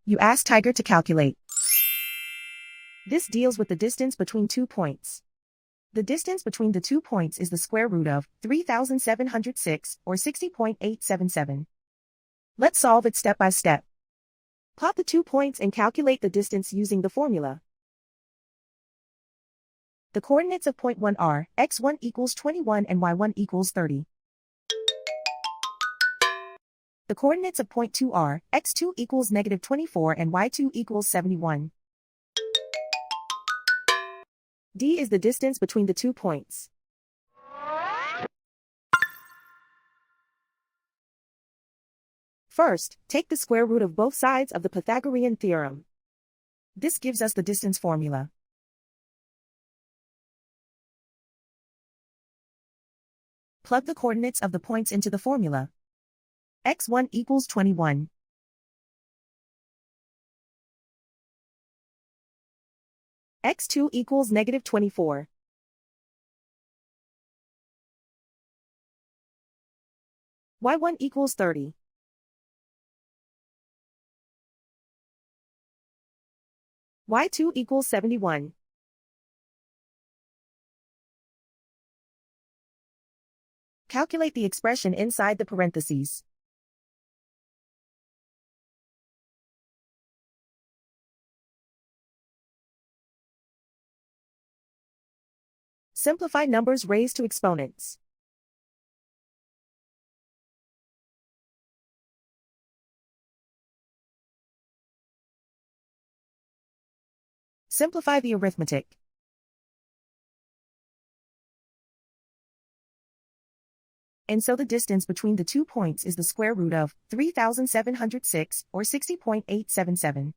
You ask Tiger to calculate. This deals with the distance between 2 points. The distance between the 2 points is the square root of 3,706, or 60.877. Let's solve it step by step. Plot the 2 points and calculate the distance using the formula. The coordinates of point 1 are x1 equals 21 and y1 equals 30. The coordinates of point 2 are x2 equals negative 24 and y2 equals 71. D is the distance between the 2 points. First, take the square root of both sides of the Pythagorean theorem. This gives us the distance formula. Plug the coordinates of the points into the formula. x1 equals 21. x2 equals negative 24. y1 equals 30. y2 equals 71. Calculate the expression inside the parentheses. Simplify numbers raised to exponents. Simplify the arithmetic. And so the distance between the 2 points is the square root of 3,706, or 60.877.